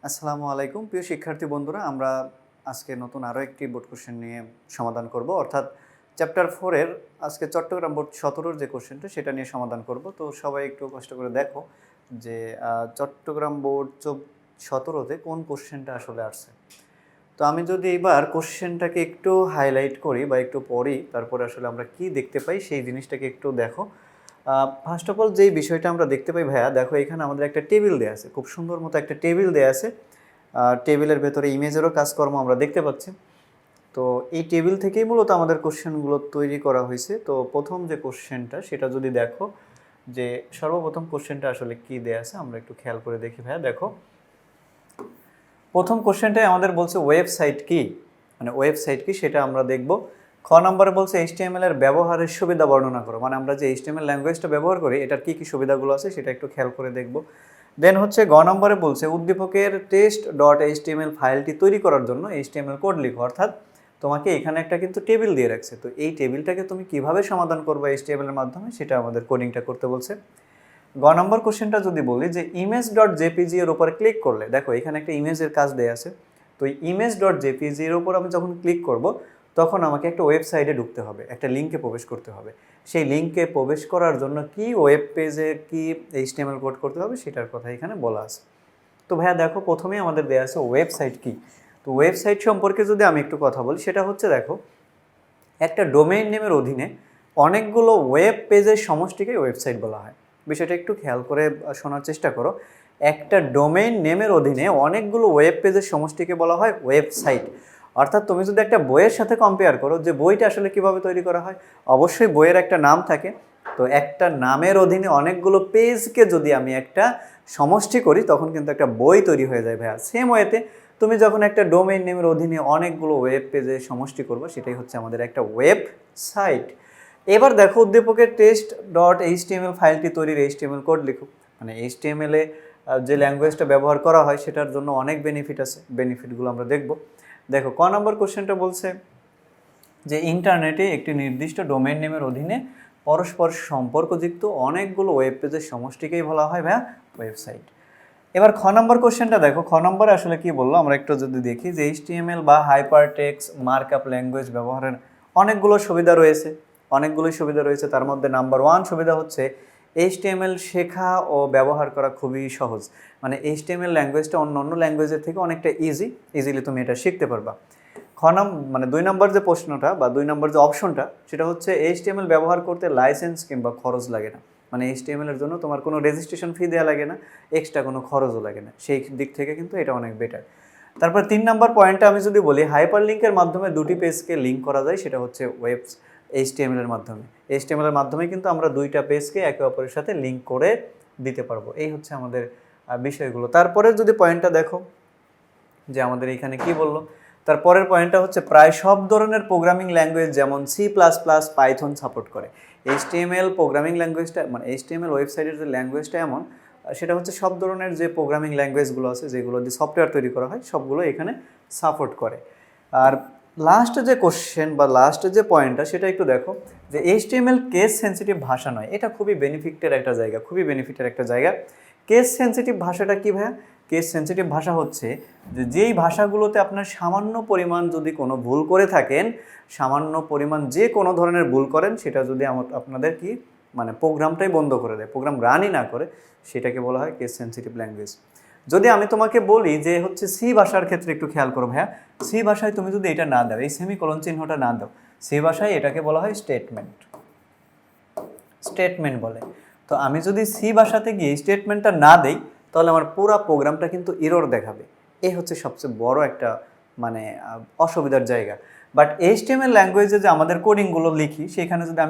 আসসালামু আলাইকুম প্রিয় শিক্ষার্থী বন্ধুরা, আমরা আজকে নতুন আরও একটি বোর্ড কোশ্চেন নিয়ে সমাধান করব, অর্থাৎ চ্যাপ্টার 4-এর আজকে চট্টগ্রাম বোর্ড 17-র যে কোশ্চেনটা সেটা নিয়ে সমাধান করব। তো সবাই একটু কষ্ট করে দেখো যে চট্টগ্রাম বোর্ড 17-তে কোন কোশ্চেনটা আসলে আসছে। তো আমি যদি এবার কোশ্চেনটাকে একটু হাইলাইট করি বা একটু পড়ি, তারপরে আসলে আমরা কি দেখতে পাই সেই জিনিসটাকে একটু দেখো। ফার্স্ট অফ অল যেই বিষয়টা আমরা দেখতে পাই ভাইয়া, দেখো এখানে আমাদের একটা টেবিল দেওয়া আছে, খুব সুন্দর মতো একটা টেবিল দেওয়া আছে। টেবিলের ভেতরে ইমেজেরও কাজকর্ম আমরা দেখতে পাচ্ছি। তো এই টেবিল থেকেই মূলত আমাদের কোশ্চেনগুলো তৈরি করা হয়েছে। তো প্রথম যে কোশ্চেনটা সেটা যদি দেখো, যে সর্বপ্রথম কোশ্চেনটা আসলে কি দেওয়া আছে আমরা একটু খেয়াল করে দেখি ভাইয়া। দেখো প্রথম কোশ্চেনটাই আমাদের বলছে ওয়েবসাইট কি, মানে ওয়েবসাইট কি সেটা আমরা দেখব। খ নম্বরে বলছে HTML এর ব্যবহারের সুবিধা বর্ণনা করো, মানে আমরা যে HTML ল্যাঙ্গুয়েজটা ব্যবহার করি এটার কী কী সুবিধাগুলো আছে সেটা একটু খেয়াল করে দেখব। দেন হচ্ছে গ নম্বরে বলছে উদ্দীপকের test.html ফাইলটি তৈরি করার জন্য HTML কোড লিখো, অর্থাৎ তোমাকে এখানে একটা কিন্তু টেবিল দিয়ে রাখছে, তো এই টেবিলটাকে তুমি কিভাবে সমাধান করবে HTML এর মাধ্যমে সেটা আমাদের কোডিংটা করতে বলছে। গ নম্বর কোশ্চেনটা যদি বলি যে image.jpg এর উপর ক্লিক করলে, দেখো এখানে একটা ইমেজের কাজ দেয়া আছে, তো এই image.jpg এর উপর আমি যখন ক্লিক করব তখন আমাকে একটা ওয়েবসাইটে ঢুকতে হবে, একটা লিঙ্কে প্রবেশ করতে হবে। সেই লিঙ্কে প্রবেশ করার জন্য কি ওয়েব পেজে কি HTML কোড করতে হবে সেটার কথা এখানে বলা আছে। তো ভাইয়া দেখো প্রথমেই আমাদের দেয়া আছে ওয়েবসাইট কি। তো ওয়েবসাইট সম্পর্কে যদি আমি একটু কথা বলি, সেটা হচ্ছে দেখো একটা ডোমেইন নেমের অধীনে অনেকগুলো ওয়েব পেজের সমষ্টিকে ওয়েবসাইট বলা হয়। বিষয়টা একটু খেয়াল করে শোনার চেষ্টা করো। একটা ডোমেইন নেমের অধীনে অনেকগুলো ওয়েব পেজের সমষ্টিকে বলা হয় ওয়েবসাইট। অর্থাৎ তুমি যদি একটা বইয়ের সাথে কম্পেয়ার করো যে বইটা আসলে কিভাবে তৈরি করা হয়, অবশ্যই বইয়ের একটা নাম থাকে, তো একটা নামের অধীনে অনেকগুলো পেজকে যদি আমি একটা সমষ্টি করি তখন কিন্তু একটা বই তৈরি হয়ে যায় ভাইয়া। সেম ওয়েতে তুমি যখন একটা ডোমেইন নেমের অধীনে অনেকগুলো ওয়েব পেজে সমষ্টি করবে সেটাই হচ্ছে আমাদের একটা ওয়েবসাইট। এবার দেখো উদ্দীপকের test.html ফাইলটি তৈরির HTML কোড লিখো, মানে HTML এ যে ল্যাঙ্গুয়েজটা ব্যবহার করা হয় সেটার জন্য অনেক বেনিফিট আছে, বেনিফিটগুলো আমরা দেখব। দেখো ক নম্বর কোশ্চেনটা বলছে যে ইন্টারনেটে একটি নির্দিষ্ট ডোমেইন নেমের অধীনে পরস্পর সম্পর্কযুক্ত অনেকগুলো ওয়েব পেজের সমষ্টিকেই বলা হয় ভাইয়া ওয়েবসাইট। এবার খ নম্বর কোশ্চেনটা দেখো, খ নম্বরে আসলে কি বললো আমরা একটু যদি দেখি যে HTML বা হাইপারটেক্সট মার্কআপ ল্যাঙ্গুয়েজ ব্যবহারের অনেকগুলো সুবিধা রয়েছে, অনেকগুলোই সুবিধা রয়েছে। তার মধ্যে নাম্বার 1 সুবিধা হচ্ছে HTML শেখা ও ব্যবহার করা খুবই সহজ, মানে HTML ল্যাঙ্গুয়েজটা অন্য অন্য ল্যাঙ্গুয়েজের থেকে অনেকটা ইজিলি তুমি এটা শিখতে পারবা। মানে 2 নম্বর যে প্রশ্নটা বা 2 নম্বর যে অপশনটা সেটা হচ্ছে HTML ব্যবহার করতে লাইসেন্স কিংবা খরচ লাগে না, মানে HTML এর জন্য তোমার কোনো রেজিস্ট্রেশন ফি দেওয়া লাগে না, এক্সট্রা কোনো খরচও লাগে না, সেই দিক থেকে কিন্তু এটা অনেক বেটার। তারপর 3 নম্বর পয়েন্টটা আমি যদি বলি হাইপার লিঙ্কের মাধ্যমে দুটি পেজকে লিঙ্ক করা যায়, সেটা হচ্ছে HTML এর মাধ্যমে। HTML এর মাধ্যমে কিন্তু আমরা দুইটা পেজকে একে অপরের সাথে লিঙ্ক করে দিতে পারবো। এই হচ্ছে আমাদের বিষয়গুলো। তারপরে যদি পয়েন্টটা দেখো যে আমাদের এখানে কি বললো, তার পরের পয়েন্টটা হচ্ছে প্রায় সব ধরনের প্রোগ্রামিং ল্যাঙ্গুয়েজ যেমন C++, পাইথন সাপোর্ট করে। HTML প্রোগ্রামিং ল্যাঙ্গুয়েজটা, মানে HTML ওয়েবসাইটের যে ল্যাঙ্গুয়েজটা এমন, সেটা হচ্ছে সব ধরনের যে প্রোগ্রামিং ল্যাঙ্গুয়েজগুলো আছে যেগুলো দিয়ে সফটওয়্যার তৈরি করা হয় সবগুলো এখানে সাপোর্ট করে। আর লাস্ট যে কোশ্চেন বা লাস্ট যে পয়েন্টটা সেটা একটু দেখো যে HTML কেস সেন্সিটিভ ভাষা নয়, এটা খুবই বেনিফিটের একটা জায়গা, খুবই বেনিফিটের একটা জায়গা। কেস সেন্সিটিভ ভাষাটা কী ভাইয়া? কেস সেন্সিটিভ ভাষা হচ্ছে যে যেই ভাষাগুলোতে আপনার সামান্য পরিমাণ যদি কোনো ভুল করে থাকেন, সামান্য পরিমাণ যে কোনো ধরনের ভুল করেন সেটা যদি আপনাদের কি মানে প্রোগ্রামটাই বন্ধ করে দেয়, প্রোগ্রাম রানই না করে, সেটাকে বলা হয় কেস সেন্সিটিভ ল্যাঙ্গুয়েজ। যদি আমি তোমাকে বলি যে হচ্ছে সি ভাষার ক্ষেত্রে একটু খেয়াল করো ভাইয়া, সি ভাষায় তুমি যদি এটা না দাও, এই সেমিকোলন চিহ্নটা না দাও, সি ভাষায় এটাকে বলা হয় স্টেটমেন্ট বলে। তো আমি যদি সি ভাষাতে গিয়ে স্টেটমেন্টটা না দেই তাহলে আমার পুরো প্রোগ্রামটা কিন্তু এরর দেখাবে। এই হচ্ছে সবচেয়ে বড় একটা মানে অসুবিধার জায়গা। বাট HTML ল্যাঙ্গুয়েজে যে আমাদের কোডিংগুলো লিখি সেখানে যদি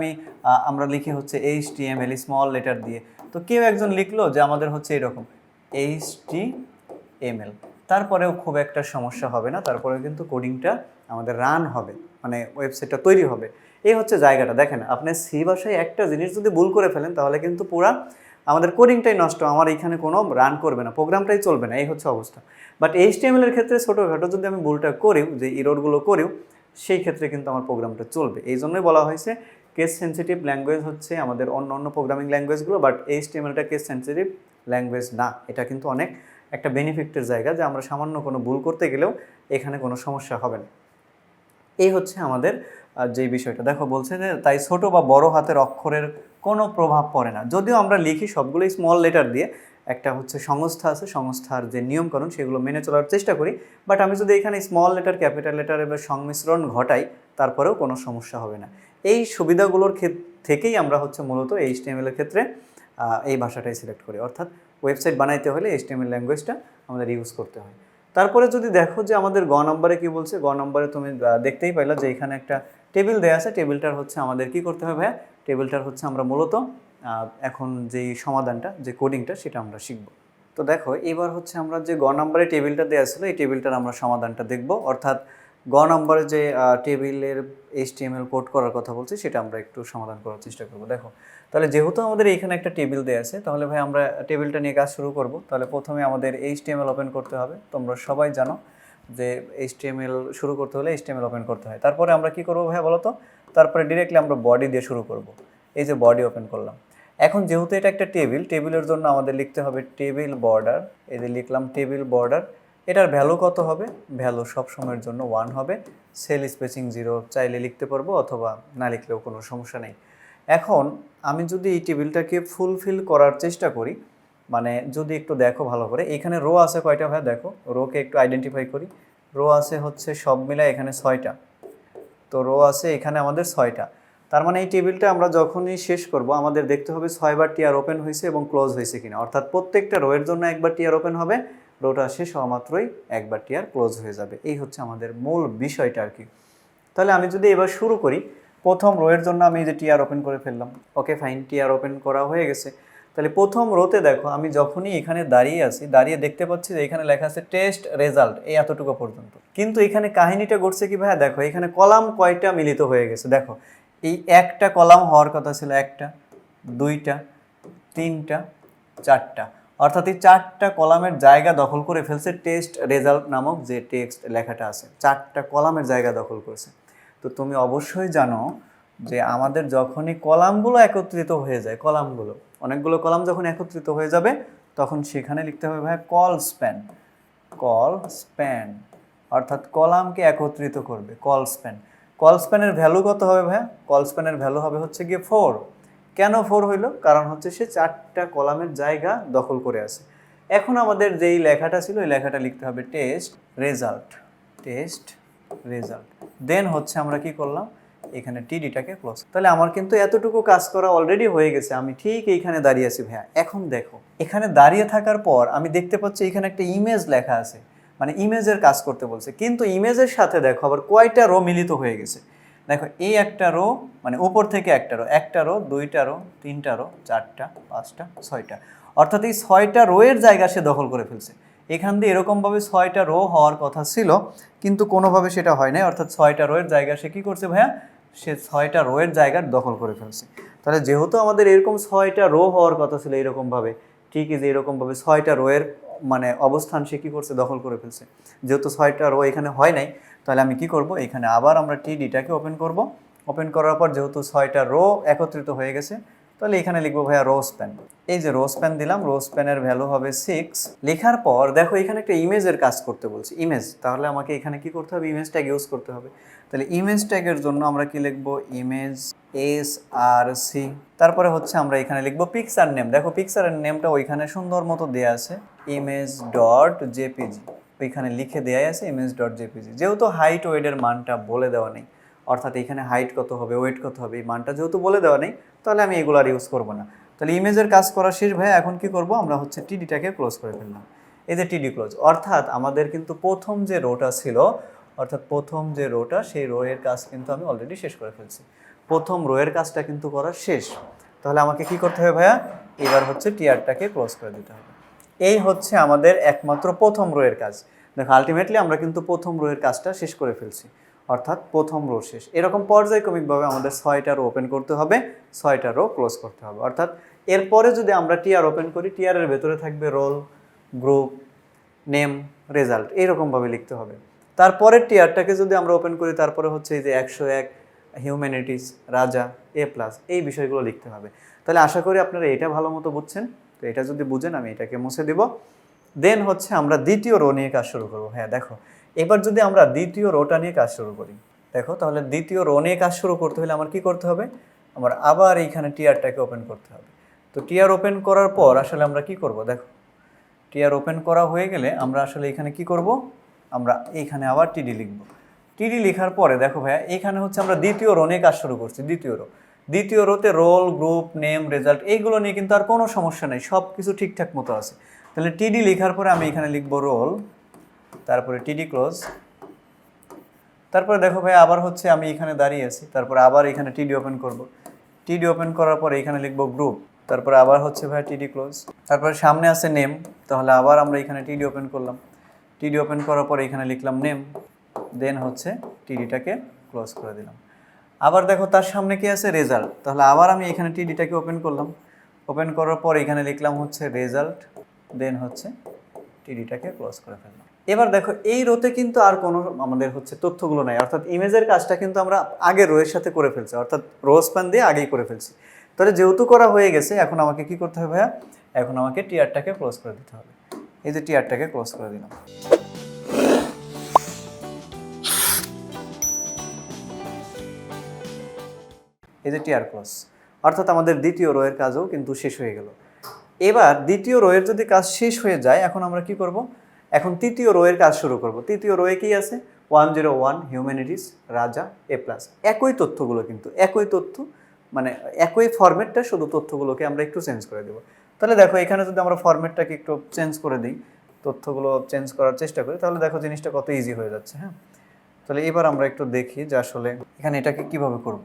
আমরা লিখি হচ্ছে HTML স্মল লেটার দিয়ে, তো কেউ একজন লিখলো যে আমাদের হচ্ছে এরকম HTML, তারপরেও খুব একটা সমস্যা হবে না, তারপরেও কিন্তু কোডিংটা আমাদের রান হবে, মানে ওয়েবসাইটটা তৈরি হবে। এই হচ্ছে জায়গাটা। দেখেন আপনি সি ভাষায় একটা জিনিস যদি ভুল করে ফেলেন তাহলে কিন্তু পুরা আমাদের কোডিংটাই নষ্ট, আমার এখানে কোনো রান করবে না, প্রোগ্রামটাই চলবে না, এই হচ্ছে অবস্থা। বাট HTML এর ক্ষেত্রে ছোটোখাটো যদি আমি ভুলটা করিও, যে ইররগুলো করিও, সেই ক্ষেত্রে কিন্তু আমার প্রোগ্রামটা চলবে। এই জন্যই বলা হয়েছে কেস সেন্সিটিভ ল্যাঙ্গুয়েজ হচ্ছে আমাদের অন্য অন্য প্রোগ্রামিং ল্যাঙ্গুয়েজগুলো, বাট HTMLটা কেস সেন্সিটিভ ল্যাঙ্গুয়েজ না, এটা কিন্তু অনেক একটা বেনিফিটের জায়গা, যে আমরা সামান্য কোনো ভুল করতে গেলেও এখানে কোনো সমস্যা হবে না। এই হচ্ছে আমাদের যে বিষয়টা। দেখো বলছে যে তাই ছোট বা বড় হাতের অক্ষরের কোনো প্রভাব পড়ে না। যদিও আমরা লিখি সবগুলোই স্মল লেটার দিয়ে, একটা হচ্ছে সংস্থা আছে, সংস্থার যে নিয়মকানুন সেগুলো মেনে চলার চেষ্টা করি, বাট আমি যদি এখানে স্মল লেটার ক্যাপিটাল লেটারের সংমিশ্রণ ঘটাই তারপরেও কোনো সমস্যা হবে না। এই সুবিধাগুলোর থেকেই আমরা হচ্ছে মূলত HTML এর ক্ষেত্রে এই ভাষাটাই সিলেক্ট করি, অর্থাৎ ওয়েবসাইট বানাইতে হলে HTML ল্যাঙ্গুয়েজটা আমাদের ইউজ করতে হয়। তারপরে যদি দেখো যে আমাদের গ নম্বরে কি বলছে, গ নম্বরে তুমি দেখতেই পাইলা যে এখানে একটা টেবিল দেওয়া আছে। টেবিলটার হচ্ছে আমাদের কি করতে হবে, টেবিলটার হচ্ছে আমরা মূলত এখন যেই সমাধানটা, যে কোডিংটা, সেটা আমরা শিখব। তো দেখো এবার হচ্ছে আমরা যে গ নম্বরে টেবিলটা দেওয়া ছিল, এই টেবিলটার আমরা সমাধানটা দেখব, অর্থাৎ গ নম্বরে যে টেবিলের HTML কোড করার কথা বলছি সেটা আমরা একটু সমাধান করার চেষ্টা করব। দেখো তাহলে যেহেতু আমাদের এখানে একটা টেবিল দেওয়া আছে, তাহলে ভাই আমরা টেবিলটা নিয়ে কাজ শুরু করব। তাহলে প্রথমে আমাদের HTML ওপেন করতে হবে। তোমরা সবাই জানো যে HTML শুরু করতে হলে HTML ওপেন করতে হয়। তারপরে আমরা কি করব ভাই বলো তো, তারপরে ডিরেক্টলি আমরা বডি দিয়ে শুরু করব। এই যে বডি ওপেন করলাম। এখন যেহেতু এটা একটা টেবিল, টেবিলের জন্য আমাদের লিখতে হবে টেবিল বর্ডার। এই যে লিখলাম টেবিল বর্ডার। এটার ভ্যালু কত হবে, ভ্যালু সব সময়ের জন্য 1 হবে। সেল স্পেসিং 0 চাইলে লিখতে পারবো, অথবা না লিখলেও কোনো সমস্যা নেই। এখন আমি যদি এই টেবিলটাকে ফুলফিল করার চেষ্টা করি, মানে যদি একটু দেখো ভালো করে, এখানে রো আছে কয়টা ভাই, দেখো রোকে একটু আইডেন্টিফাই করি। রো আছে হচ্ছে সব মিলায় এখানে 6টা। তো রো আছে এখানে আমাদের 6টা। তার মানে এই টেবিলটা আমরা যখনই শেষ করব আমাদের দেখতে হবে 6বার টিআর ওপেন হয়েছে এবং ক্লোজ হয়েছে কিনা, অর্থাৎ প্রত্যেকটা রোয়ের জন্য একবার টিআর ওপেন হবে, রোটা শেষ হওয়া মাত্রই একবার টিআর ক্লোজ হয়ে যাবে। এই হচ্ছে আমাদের মূল বিষয়টা আর কি। তাহলে আমি যদি এবার শুরু করি, প্রথম রোয়ের জন্য আমি এই যে টিআর ওপেন করে ফেললাম। ওকে ফাইন, টিআর ওপেন করা হয়ে গেছে। তাহলে প্রথম রোতে দেখো আমি যখনই এখানে দাঁড়িয়ে আছি, দাঁড়িয়ে দেখতে পাচ্ছি যে এখানে লেখা আছে টেস্ট রেজাল্ট, এই এতটুকু পর্যন্ত। কিন্তু এখানে কাহিনীটা ঘটছে কি ভাইয়া, দেখো এখানে কলাম কয়টা মিলিত হয়ে গেছে। দেখো এই একটা কলাম হওয়ার কথা ছিল একটা, দুইটা, তিনটা, চারটা, অর্থাৎ এই 4টা কলামের জায়গা দখল করে ফেলছে টেস্ট রেজাল্ট নামক যে টেক্সট লেখাটা আছে, 4টা কলামের জায়গা দখল করেছে। তো তুমি অবশ্যই জানো যে আমাদের যখনই কলামগুলো একত্রিত হয়ে যায়, কলামগুলো অনেকগুলো কলাম যখন একত্রিত হয়ে যাবে তখন সেখানে লিখতে হবে ভাই কল স্প্যান। কল স্প্যান অর্থাৎ কলামকে একত্রিত করবে, কল স্প্যান। কল স্প্যানের ভ্যালু কত হবে ভাই, কল স্প্যানের ভ্যালু হবে হচ্ছে গিয়ে 4। কেন 4 হইল, কারণ হচ্ছে সে 4টা কলামের জায়গা দখল করে আছে। এখন আমাদের যেই লেখাটা ছিল এই লেখাটা লিখতে হবে টেস্ট রেজাল্ট, টেস্ট রেজাল্ট। দেন হচ্ছে আমরা কি করলাম, এখানে টিডিটাকে ক্লোজ। তাহলে আমার কিন্তু এতটুকু কাজ করা অলরেডি হয়ে গেছে, আমি ঠিক এইখানে দাঁড়িয়ে আছি ভাইয়া। এখন দেখো এখানে দাঁড়িয়ে থাকার পর আমি দেখতে পাচ্ছি এখানে একটা ইমেজ লেখা আছে, মানে ইমেজের কাজ করতে বলছে। কিন্তু ইমেজের সাথে দেখো আবার কয়টা রো মিলিত হয়ে গেছে। দেখো এই একটা রো, মানে উপর থেকে একটা রো, 2টা রো, 3টা রো, 4টা, 5টা, 6টা, অর্থাৎ এই 6টা রোয়ের জায়গা সে দখল করে ফেলছে। এখান দিয়ে এরকমভাবে 6টা রো হওয়ার কথা ছিল, কিন্তু কোনোভাবে সেটা হয় নাই, অর্থাৎ 6টা রোয়ের জায়গা সে কী করছে ভাইয়া, সে 6টা রোয়ের জায়গার দখল করে ফেলছে। তাহলে যেহেতু আমাদের এরকম 6টা রো হওয়ার কথা ছিল এরকমভাবে, ঠিকই যে এরকমভাবে 6টা রোয়ের মানে অবস্থান সে কী করছে, দখল করে ফেলছে। যেহেতু 6টা রো এখানে হয় নাই, তাহলে আমি কি করব, এখানে আবার আমরা টিডিটাকে ওপেন করব। ওপেন করার পর যেহেতু 6টা রো একত্রিত হয়ে গেছে, তাহলে এখানে লিখবো ভাইয়া রো স্প্যান। এই যে রো স্প্যান দিলাম, রো স্প্যানের ভ্যালু হবে 6। লেখার পর দেখো এখানে একটা ইমেজের কাজ করতে বলছি, ইমেজ। তাহলে আমাকে এখানে কি করতে হবে, ইমেজ ট্যাগ ইউজ করতে হবে। তাহলে ইমেজ ট্যাগের জন্য আমরা কি লিখবো, ইমেজ SRC। তারপরে হচ্ছে আমরা এখানে লিখবো পিকচার নেম। দেখো পিকচারের নেমটা ওইখানে সুন্দর মতো দেওয়া আছে, image.jpg, ওইখানে লিখে দেওয়াই আছে image.jpg। যেহেতু হাইট ওয়েটের মানটা বলে দেওয়া নেই, অর্থাৎ এখানে হাইট কত হবে, ওয়েট কত হবে, এই মানটা যেহেতু বলে দেওয়া নেই, তাহলে আমি এগুলো আর ইউজ করবো না। তাহলে ইমেজের কাজ করা শেষ ভাই। এখন কি করব, আমরা হচ্ছে টিডিটাকে ক্লোজ করে ফেললাম। এই যে টিডি ক্লোজ, অর্থাৎ আমাদের কিন্তু প্রথম যে রোটা ছিল, অর্থাৎ প্রথম যে রোটা, সেই রোয়ের কাজ কিন্তু আমি অলরেডি শেষ করে ফেলছি। প্রথম রোয়ের কাজটা কিন্তু করা শেষ। তাহলে আমাকে কি করতে হবে ভাইয়া, এবার হচ্ছে টিআরটাকে ক্লোজ করে দিতে হবে। এই হচ্ছে আমাদের একমাত্র প্রথম রোয়ের কাজ। দেখো আলটিমেটলি আমরা কিন্তু প্রথম রোয়ের কাজটা শেষ করে ফেলছি, অর্থাৎ প্রথম রো শেষ। এরকম পর্যায়ক্রমিকভাবে আমাদের 6টা রো ওপেন করতে হবে, 6টা রো ক্লোজ করতে হবে। অর্থাৎ এরপরে যদি আমরা টিআর ওপেন করি, টিআরের ভেতরে থাকবে রোল, গ্রুপ, নেম, রেজাল্ট, এইরকমভাবে লিখতে হবে। তারপরের টিআরটাকে যদি আমরা ওপেন করি, তারপরে হচ্ছে এই যে 101, হিউম্যানিটিস, রাজা, A+, এই বিষয়গুলো লিখতে হবে। তাহলে আশা করি আপনারা এটা ভালো মতো বুঝছেন। তো এটা যদি বুঝেন, আমি এটাকে মুছে দিব। দেন হচ্ছে আমরা দ্বিতীয় রো নিয়ে কাজ শুরু করবো। হ্যাঁ দেখো, এবার যদি আমরা দ্বিতীয় রোটা নিয়ে কাজ শুরু করি, দেখো তাহলে দ্বিতীয় রো নিয়ে কাজ শুরু করতে হলে আমার কি করতে হবে, আমার আবার এইখানে টিআরটাকে ওপেন করতে হবে। তো টিআর ওপেন করার পর আসলে আমরা কি করব, দেখো টিআর ওপেন করা হয়ে গেলে আমরা আসলে এখানে কি করব, আমরা এইখানে আবার টিডি লিখব। টিডি লেখার পরে দেখো ভাইয়া এইখানে হচ্ছে আমরা দ্বিতীয় রো নিয়ে কাজ শুরু করছি। দ্বিতীয় রোতে রোল, গ্রুপ, নেম, রেজাল্ট এইগুলো নিয়ে কিন্তু আর কোনো সমস্যা নেই, সব কিছু ঠিকঠাক মতো আছে। তাহলে টিডি লেখার পরে আমি এখানে লিখব রোল, তারপরে টিডি ক্লোজ। তারপরে দেখো ভাই আবার হচ্ছে আমি এখানে দাঁড়িয়ে আছি, তারপরে আবার এখানে টিডি ওপেন করব। টিডি ওপেন করার পরে এখানে লিখব গ্রুপ, তারপরে আবার হচ্ছে ভাই টিডি ক্লোজ। তারপরে সামনে আছে নেম, তাহলে আবার আমরা এখানে টিডি ওপেন করলাম। টিডি ওপেন করার পরে এখানে লিখলাম নেম, দেন হচ্ছে টিডিটাকে ক্লোজ করে দিলাম। আবার দেখো তার সামনে কি আছে, রেজাল্ট, তাহলে আবার আমি এখানে টিডিটাকে ওপেন করলাম। ওপেন করার পর এখানে লিখলাম হচ্ছে রেজাল্ট, দেন হচ্ছে টিডিটাকে ক্লোজ করে ফেললাম। এবার দেখো এই রোতে কিন্তু আর কোনো আমাদের হচ্ছে তথ্যগুলো নাই, অর্থাৎ ইমেজের কাজটা কিন্তু আমরা আগের রোয়ের সাথে করে ফেলছি, অর্থাৎ রো স্প্যান দিয়ে আগেই করে ফেলছি। তাহলে যেহেতু করা হয়ে গেছে, এখন আমাকে কি করতে হবে ভাইয়া, এখন আমাকে টিআরটাকে ক্লোজ করে দিতে হবে। এই যে টিআরটাকে ক্লোজ করে দিলাম। এই যে টিআর ক্লোজ, অর্থাৎ আমাদের দ্বিতীয় রোয়ের কাজও কিন্তু শেষ হয়ে গেল। এবার দ্বিতীয় রোয়ের যদি কাজ শেষ হয়ে যায়, এখন আমরা কি করব, এখন তৃতীয় রোয়ের কাজ শুরু করব। তৃতীয় রোয়ে কি আছে, 101 হিউম্যানিটিস, রাজা, এ প্লাস, একই তথ্যগুলো কিন্তু একই তথ্য, মানে একই ফরম্যাটটা, শুধু তথ্যগুলোকে আমরা একটু চেঞ্জ করে দেবো। তাহলে দেখো এখানে যদি আমরা ফরম্যাটটাকে একটু চেঞ্জ করে দিই, তথ্যগুলো চেঞ্জ করার চেষ্টা করি, তাহলে দেখো জিনিসটা কত ইজি হয়ে যাচ্ছে। হ্যাঁ, তাহলে এবার আমরা একটু দেখি যে আসলে এখানে এটাকে কিভাবে করব।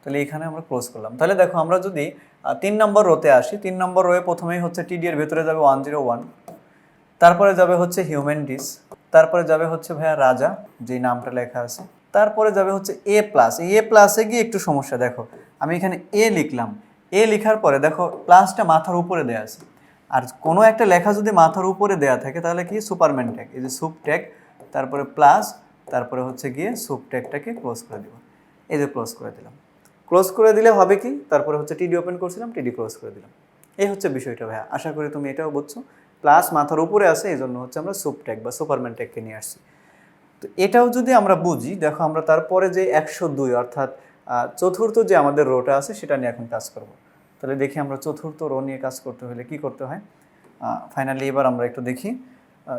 তাহলে এখানে আমরা ক্লোজ করলাম। তাহলে দেখো আমরা যদি 3 নম্বর রোতে আসি, 3 নম্বর রোয়ে প্রথমেই হচ্ছে টিডি এর ভেতরে যাবে 101, তারপরে যাবে হচ্ছে হিউম্যানিটিস, তারপরে যাবে হচ্ছে ভাইয়া রাজা, যেই নামটা লেখা আছে, তারপরে যাবে হচ্ছে এ প্লাস। এ প্লাসে গিয়ে একটু সমস্যা, দেখো আমি এখানে এ লিখলাম, এ লেখার পরে দেখো প্লাসটা মাথার উপরে দেওয়া আছে, আর কোনো একটা লেখা যদি মাথার উপরে দেওয়া থাকে তাহলে কি সুপারম্যান ট্যাগ, এই যে সুপ ট্যাগ, তারপরে প্লাস, তারপরে হচ্ছে গিয়ে সুপ ট্যাগটাকে ক্লোজ করে দেবো। এই যে ক্লোজ করে দিলাম। ক্লোজ করে দিলে হবে কি, তারপরে হচ্ছে টিডি ওপেন করছিলাম, টিডি ক্লোজ করে দিলাম। এই হচ্ছে বিষয়টা ভাইয়া, আশা করি তুমি এটাও বুঝছো। প্লাস মাথার উপরে আছে, এই জন্য হচ্ছে আমরা সুপ ট্যাগ বা সুপারম্যান ট্যাগকে নিয়ে আসছি। তো এটাও যদি আমরা বুঝি, দেখো আমরা তারপরে যে 102 অর্থাৎ চতুর্থ যে আমাদের রোটা আছে সেটা নিয়ে এখন কাজ করব। তাহলে দেখি আমরা চতুর্থ রো নিয়ে কাজ করতে হলে কি করতে হয়। ফাইনালি এবার আমরা একটু দেখি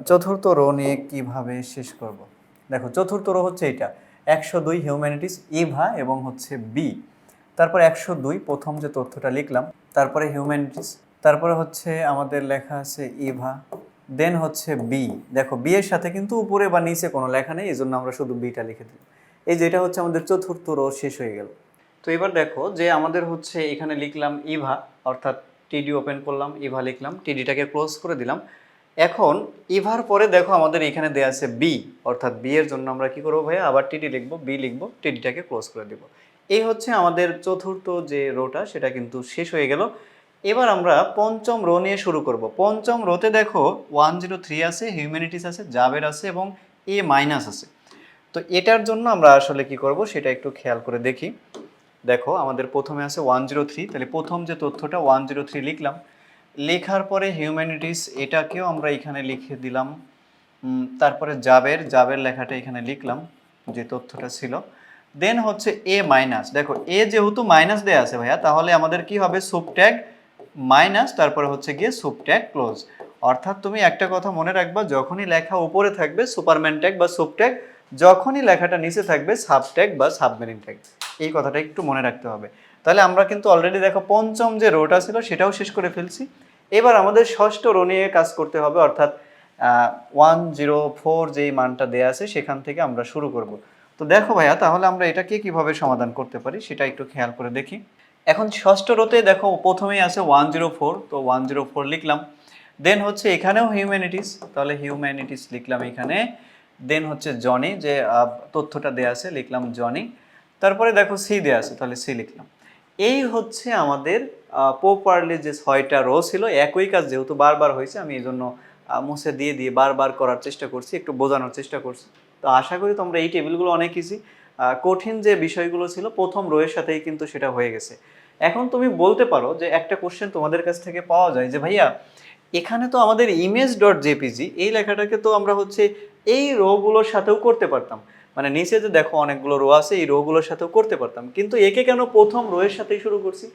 চতুর্থ রো নিয়ে কীভাবে শেষ করব। দেখো চতুর্থ রো হচ্ছে এইটা, 102 হিউম্যানিটিস, ইভা এবং হচ্ছে বি। তারপরে 102 প্রথম যে তথ্যটা লিখলাম, তারপরে হিউম্যানিটিস, তারপরে হচ্ছে আমাদের লেখা আছে ইভা, দেন হচ্ছে বি। দেখো বি এর সাথে কিন্তু উপরে বা নিচে কোনো লেখা নেই, এই জন্য আমরা শুধু বিটা লিখে দিই। এই যে এটা হচ্ছে আমাদের চতুর্থ রো শেষ হয়ে গেল। তো এবার দেখো যে আমাদের হচ্ছে এখানে লিখলাম ইভা, অর্থাৎ টিডি ওপেন করলাম, ইভা লিখলাম, টিডিটাকে ক্লোজ করে দিলাম। এখন ইভার পরে দেখো আমাদের এখানে দেওয়া আছে বি, অর্থাৎ বি এর জন্য আমরা কি করবো ভাইয়া, আবার টিডি লিখবো, বি লিখবো, টিডিটাকে ক্লোজ করে দেবো। এই হচ্ছে আমাদের চতুর্থ যে রোটা, সেটা কিন্তু শেষ হয়ে গেল। এবার আমরা পঞ্চম রো নিয়ে শুরু করব। পঞ্চম রোতে দেখো 103 আছে, হিউম্যানিটিস আছে, জাবের আছে এবং এ মাইনাস আছে। তো এটার জন্য আমরা আসলে কি করব সেটা একটু খেয়াল করে দেখি। দেখো আমাদের প্রথমে আছে 103, তাহলে প্রথম যে তথ্যটা 103 লিখলাম, লেখার পরে হিউম্যানিটিস এটাকেও আমরা এখানে লিখে দিলাম। তারপরে জাবের লেখাটা এখানে লিখলাম যে তথ্যটা ছিল। দেন হচ্ছে এ মাইনাস, দেখো এ যেহেতু মাইনাস দেয়া আছে ভাইয়া, তাহলে আমাদের কি হবে, সুপ ট্যাগ মাইনাস, তারপরে হচ্ছে গিয়ে সুপ ট্যাগ ক্লোজ। অর্থাৎ তুমি একটা কথা মনে রাখবা, যখনই লেখা উপরে থাকবে সুপারম্যান ট্যাগ বা সুপ ট্যাগ, যখনই লেখাটা নিচে থাকবে সাব ট্যাগ বা সাবমেরিন ট্যাগ। এই কথাটা একটু মনে রাখতে হবে। তাহলে আমরা কিন্তু অলরেডি দেখো পঞ্চম যে রোটা ছিল সেটাও শেষ করে ফেলছি। এবার আমাদের ষষ্ঠ রো নিয়ে কাজ করতে হবে, অর্থাৎ 104 যেই মানটা দেয়া আছে সেখান থেকে আমরা শুরু করব। তো দেখো ভাইয়া, তাহলে আমরা এটাকে কিভাবে সমাধান করতে পারি সেটা একটু খেয়াল করে দেখি। এখন ষষ্ঠ রোতে দেখো প্রথমেই আছে 104, তো 104 লিখলাম। দেন হচ্ছে এখানেও হিউম্যানিটিস, তাহলে হিউম্যানিটিস লিখলাম এখানে। দেন হচ্ছে জনি, যে তথ্যটা দেয়া আছে লিখলাম জনি। তারপরে দেখো সি দেয়া আছে, তাহলে সি লিখলাম। এই হচ্ছে আমাদের প্রপারলি যে 6টা রো ছিল। একই কাজ যেহেতু বারবার হয়েছে, আমি এই জন্য মুছে দিয়ে দিয়ে বারবার করার চেষ্টা করছি, একটু বোঝানোর চেষ্টা করছি। তো আশা করি তোমরা এই টেবিলগুলো অনেক ইজি, কঠিন যে বিষয়গুলো ছিল প্রথম রোয়ের সাথেই কিন্তু সেটা হয়ে গেছে। এখন তুমি বলতে পারো যে একটা কোশ্চেন তোমাদের কাছ থেকে পাওয়া যায় যে ভাইয়া এখানে তো আমাদের ইমেজ ডট জেপিজি এই লেখাটাকে তো আমরা হচ্ছে এই রোগুলোর সাথেও করতে পারতাম, মানে নিচে যে দেখো অনেকগুলো রো আছে এই রোগুলোর সাথেও করতে পারতাম, কিন্তু একে কেন প্রথম রো এর সাথেই শুরু করছি?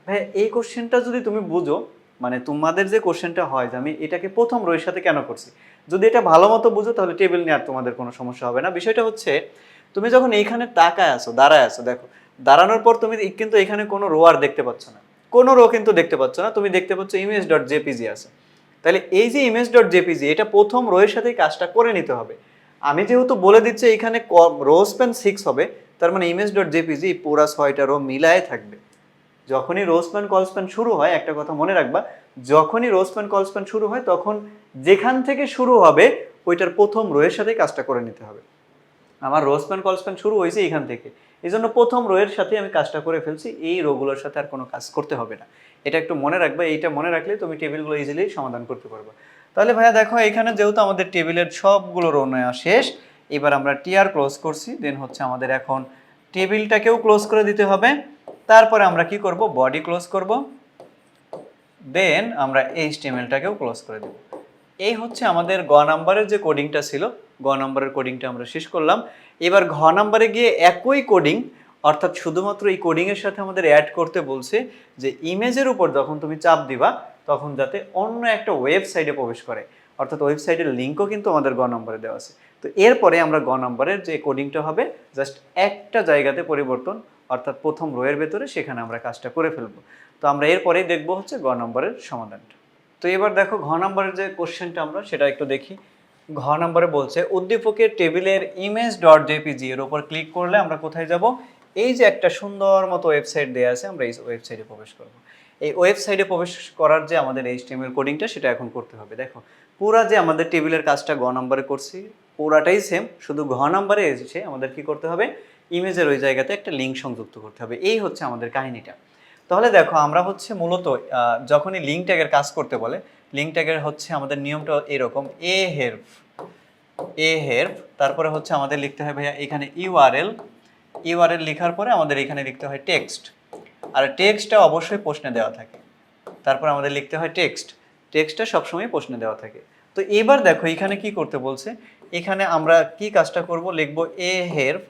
ভাই এই কোশ্চেনটা যদি তুমি বুঝো, মানে তোমাদের যে কোশ্চেনটা হয় যে আমি এটাকে প্রথম রো এর সাথে কেন করছি, যদি এটা ভালো মতো বুঝো তাহলে টেবিল নিয়ে আর তোমাদের কোনো সমস্যা হবে না। বিষয়টা হচ্ছে তুমি যখন এইখানে তাকায় আছো, দাঁড়ায় আছো, দেখো দাঁড়ানোর পর তুমি কিন্তু এখানে কোনো রো আর দেখতে পাচ্ছ না, কোনো রো কিন্তু দেখতে পাচ্ছ না, তুমি দেখতে পাচ্ছ ইমেজ ডট জেপিজি আছে। তাহলে এই যে ইমেজ ডট জেপিজি এটা প্রথম রো এর সাথেই কাজটা করে নিতে হবে। আমি যেহেতু বলে দিচ্ছি এখানে রো স্প্যান 6 হবে, তার মানে ইমেজ ডট জেপিজি পুরা 6টা রো মিলায়ে থাকবে। যখনই রো স্প্যান কল স্প্যান শুরু হয়, একটা কথা মনে রাখবা, যখনই রো স্প্যান কল স্প্যান শুরু হয় তখন যেখান থেকে শুরু হবে ওইটার প্রথম রো এর সাথেই কাজটা করে নিতে হবে। আমার রো স্প্যান কল স্প্যান শুরু হয়েছে এখান থেকে, এই জন্য প্রথম রো এর সাথে আমি কাজটা করে ফেলছি, এই রোগুলোর সাথে আর কোনো কাজ করতে হবে না। এটা একটু মনে রাখবে, এইটা মনে রাখলে তুমি টেবিলগুলো ইজিলি সমাধান করতে পারবে। তাহলে ভাইয়া দেখো এখানে যেহেতু আমাদের টেবিলের সবগুলো রো নেওয়া শেষ, এবার আমরা টিআর ক্লোজ করছি, দেন হচ্ছে আমাদের এখন টেবিলটাকেও ক্লোজ করে দিতে হবে। তারপরে আমরা কি করব, বডি ক্লোজ করব, দেন আমরা এইচটিএমএলটাকেও ক্লোজ করে দেব। এই হচ্ছে আমাদের গ নাম্বারের যে কোডিংটা ছিল, গ নাম্বারের কোডিংটা আমরা শেষ করলাম। এবার ঘ নাম্বারে গিয়ে একই কোডিং, অর্থাৎ শুধুমাত্র এই কোডিংয়ের সাথে আমাদের অ্যাড করতে বলছে যে ইমেজের উপর যখন তুমি চাপ দিবা তখন যাতে অন্য একটা ওয়েবসাইটে প্রবেশ করে, অর্থাৎ ওয়েবসাইটের লিঙ্কও কিন্তু আমাদের গ নাম্বারে দেওয়া আছে। তো এরপরে আমরা গ নাম্বারের যে কোডিংটা হবে জাস্ট একটা জায়গাতে পরিবর্তন, অর্থাৎ প্রথম রোয়ের ভেতরে, সেখানে আমরা কাজটা করে ফেলবো। তো আমরা এরপরেই দেখবো হচ্ছে গ নম্বরের সমাধানটা। তো এবার দেখো ঘ নম্বরের যে কোশ্চেনটা আমরা সেটা একটু দেখি। ঘ নম্বরে বলছে উদ্দীপকের টেবিলের ইমেজ ডট জেপিজি এর উপর ক্লিক করলে আমরা কোথায় যাব? এই যে একটা সুন্দর মতো ওয়েবসাইট দেওয়া আছে, আমরা এই ওয়েবসাইটে প্রবেশ করব। এই ওয়েবসাইটে প্রবেশ করার যে আমাদের এইচটিএমএল কোডিংটা সেটা এখন করতে হবে। দেখো পুরা যে আমাদের টেবিলের কাজটা গ নম্বরে করছি পুরাটাই সেম, শুধু ঘ নম্বরে এসেছে আমাদের কি করতে হবে, ইমেজের ওই জায়গাতে একটা লিঙ্ক সংযুক্ত করতে হবে। এই হচ্ছে আমাদের কাহিনীটা। তাহলে দেখো আমরা হচ্ছে মূলত যখনই লিঙ্ক ট্যাগের কাজ করতে বলে, লিঙ্ক ট্যাগের হচ্ছে আমাদের নিয়মটা এরকম, এ হেল্প, তারপরে হচ্ছে আমাদের লিখতে হয় ভাইয়া এখানে ইউআরএল, ইউআরএল লেখার পরে আমাদের এখানে লিখতে হয় টেক্সট, আর টেক্সটটা অবশ্যই প্রশ্নে দেওয়া থাকে। তারপর আমাদের লিখতে হয় টেক্সট, টেক্সটটা সবসময় প্রশ্নে দেওয়া থাকে। তো এবার দেখো এখানে কি করতে বলছে, এখানে আমরা কি কাজটা করব, লিখবো এ হেল্প,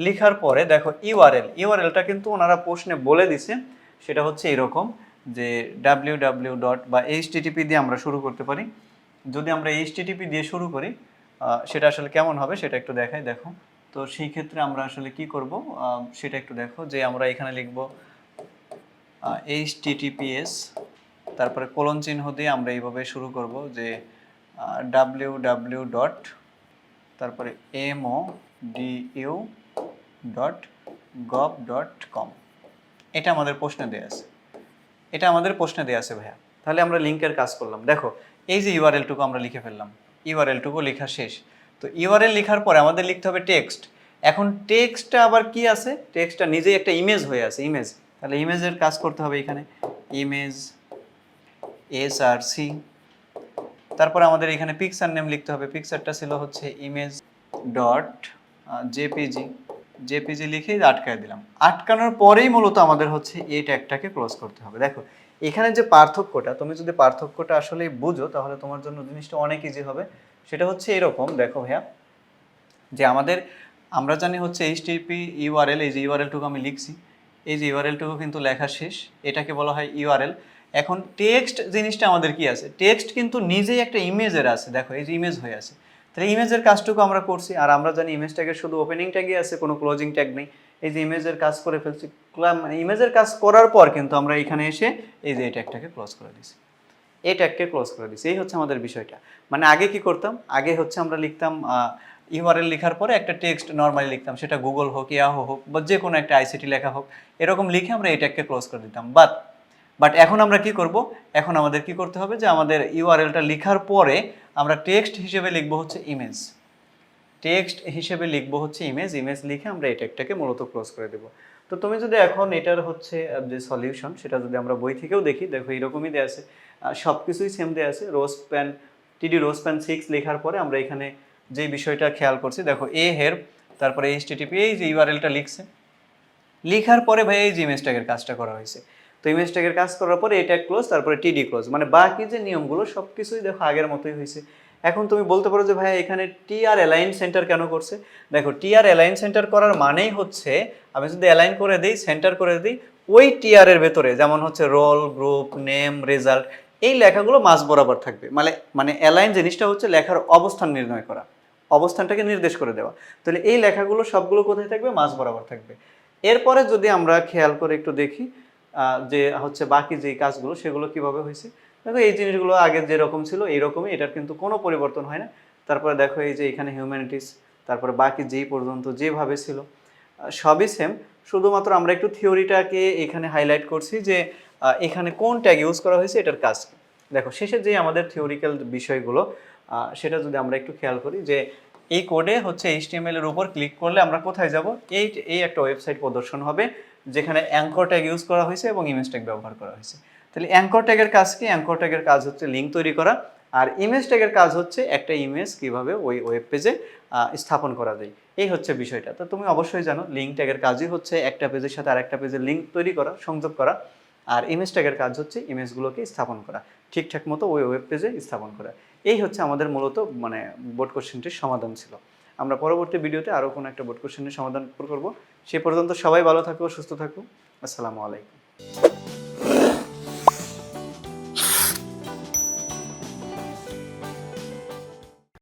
লেখার পরে দেখো ইউআরএল, ইউআরএলটা কিন্তু ওনারা প্রশ্নে বলে দিছে, সেটা হচ্ছে এরকম যে www ডট বা এইচটিটিপি দিয়ে আমরা শুরু করতে পারি। যদি আমরা এইচটিটিপি দিয়ে শুরু করি সেটা আসলে কেমন হবে সেটা একটু দেখাই। দেখো তো সেই ক্ষেত্রে আমরা আসলে কি করব সেটা একটু দেখো, যে আমরা এখানে লিখব এইচটিটিপিএস, তারপরে কোলন চিহ্ন দিয়ে আমরা এইভাবে শুরু করব যে www ডট তারপরে MODU dot gov dot com. এটা আমাদের প্রশ্নে দেওয়া আছে, এটা আমাদের প্রশ্নে দেওয়া আছে ভাইয়া। তাহলে আমরা লিঙ্কের কাজ করলাম। দেখো এই যে ইউআরএলটুকু আমরা লিখে ফেললাম, ইউআরএলটুকু লেখা শেষ। তো ইউআরএল লেখার পরে আমাদের লিখতে হবে টেক্সট। এখন টেক্সটটা আবার কি আছে, টেক্সটটা নিজেই একটা ইমেজ হয়ে আছে, ইমেজ। তাহলে ইমেজের কাজ করতে হবে এখানে, ইমেজ SRC, তারপরে আমাদের এখানে পিকচার নেম লিখতে হবে, পিকচারটা ছিল হচ্ছে ইমেজ ডট জেপিজি, জেপিজি লিখেই আটকায় দিলাম। আটকানোর পরেই মূলত আমাদের হচ্ছে এই ট্যাগটাকে ক্লোজ করতে হবে। দেখো এখানে যে পার্থক্যটা, তুমি যদি পার্থক্যটা আসলে বুঝো তাহলে তোমার জন্য জিনিসটা অনেক ইজি হবে। সেটা হচ্ছে এরকম, দেখো ভাইয়া, যে আমরা জানি হচ্ছে এইচটিটিপি ইউআরএল, এই যে ইউআরএলটুকু আমি লিখছি, এই যে ইউআরএলটুকু কিন্তু লেখা শেষ, এটাকে বলা হয় ইউআরএল। এখন টেক্সট জিনিসটা আমাদের কি আছে, টেক্সট কিন্তু নিজেই একটা ইমেজের আছে, দেখো এই যে ইমেজ হয়ে আছে। তাহলে ইমেজের কাজটুকু আমরা করছি, আর আমরা জানি ইমেজ ট্যাগের শুধু ওপেনিং ট্যাগই আছে, কোনো ক্লোজিং ট্যাগ নেই। এই যে ইমেজের কাজ করে ফেলছি, মানে ইমেজের কাজ করার পর কিন্তু আমরা এখানে এসে এই যে এই ট্যাগটাকে ক্লোজ করে দিছি, এই ট্যাগকে ক্লোজ করে দিছি। এই হচ্ছে আমাদের বিষয়টা। মানে আগে কি করতাম, আগে হচ্ছে আমরা লিখতাম ইউআরএল লেখার পরে একটা টেক্সট নর্মালি লিখতাম, সেটা গুগল হোক, ইয়াহো হোক, বা যে কোনো একটা আইসিটি লেখা হোক, এরকম লিখে আমরা এই ট্যাগকে ক্লোজ করে দিতাম। বাট এখন আমরা কি করব, এখন আমাদের কি করতে হবে, যে আমাদের ইউআরএলটা লেখার পরে আমরা টেক্সট হিসেবে লিখবো হচ্ছে ইমেজ, টেক্সট হিসেবে লিখবো হচ্ছে ইমেজ, ইমেজ লিখে আমরা এই ট্যাগটাকে মূলত ক্লোজ করে দেবো। তো তুমি যদি এখন এটার হচ্ছে যে সলিউশন সেটা যদি আমরা বই থেকেও দেখি, দেখো এরকমই দেওয়া আছে, সব কিছুই সেম দেওয়া আছে। টিডি রোজপ্যান 6 লেখার পরে আমরা এখানে যে বিষয়টা খেয়াল করছি, দেখো এ হেল্প, তারপরে এইচটিটিপি, এই যে ইউআরএলটা লিখছে, লেখার পরে ভাই এই যে ইমেজ ট্যাগের কাজটা করা হয়েছে। তো ইমেজ ট্যাগের কাজ করার পরে এই ট্যাগ ক্লোজ, তারপরে টিডি ক্লোজ, মানে বাকি যে নিয়মগুলো সব কিছুই দেখো আগের মতোই হয়েছে। এখন তুমি বলতে পারো যে ভাই এখানে টিআর অ্যালাইন সেন্টার কেন করছে? দেখো টিআর অ্যালাইন সেন্টার করার মানেই হচ্ছে আমি যদি অ্যালাইন করে দিই, সেন্টার করে দিই, ওই টিআর এর ভেতরে যেমন হচ্ছে রোল, গ্রুপ, নেম, রেজাল্ট, এই লেখাগুলো মাঝ বরাবর থাকবে। মানে মানে অ্যালাইন জিনিসটা হচ্ছে লেখার অবস্থান নির্ণয় করা, অবস্থানটাকে নির্দেশ করে দেওয়া। তাহলে এই লেখাগুলো সবগুলো কোথায় থাকবে? মাঝ বরাবর থাকবে। এরপরে যদি আমরা খেয়াল করে একটু দেখি যে হচ্ছে বাকি যে কাজগুলো সেগুলো কিভাবে হয়েছে। দেখো এই জিনিসগুলো আগে যেরকম ছিল এইরকমই, এটার কিন্তু কোনো পরিবর্তন হয় না। তারপরে দেখো এই যে এখানে হিউম্যানিটিস, তারপরে বাকি যেই পর্যন্ত যেভাবে ছিল সবই সেম, শুধুমাত্র আমরা একটু থিওরিটাকে এখানে হাইলাইট করছি যে এখানে কোন ট্যাগ ইউজ করা হয়েছে, এটার কাজ কি। দেখো শেষে যে আমাদের থিওরিক্যাল বিষয়গুলো সেটা যদি আমরা একটু খেয়াল করি যে এই কোডে হচ্ছে HTML এর উপর ক্লিক করলে আমরা কোথায় যাব? এই একটা ওয়েবসাইট প্রদর্শন হবে যেখানে অ্যাঙ্কর ট্যাগ ইউজ করা হয়েছে এবং ইমেজ ট্যাগ ব্যবহার করা হয়েছে। তাহলে অ্যাঙ্কর ট্যাগের কাজ কি? অ্যাঙ্কর ট্যাগের কাজ হচ্ছে লিঙ্ক তৈরি করা, আর ইমেজ ট্যাগের কাজ হচ্ছে একটা ইমেজ কিভাবে ওই ওয়েব পেজে স্থাপন করা যায়, এই হচ্ছে বিষয়টা। তো তুমি অবশ্যই জানো লিঙ্ক ট্যাগের কাজই হচ্ছে একটা পেজের সাথে আরেকটা পেজের লিঙ্ক তৈরি করা, সংযোগ করা, আর ইমেজ ট্যাগের কাজ হচ্ছে ইমেজগুলোকে স্থাপন করা, ঠিকঠাক মতো ওই ওয়েব পেজে স্থাপন করা। এই হচ্ছে আমাদের মূলত মানে বোর্ড কোশ্চেনটির সমাধান ছিল। আমরা পরবর্তী ভিডিওতে আরও কোনো একটা বোর্ড কোশ্চেনের সমাধান করব। সে পর্যন্ত সবাই ভালো থাকো, সুস্থ থাকো। আসসালামু আলাইকুম।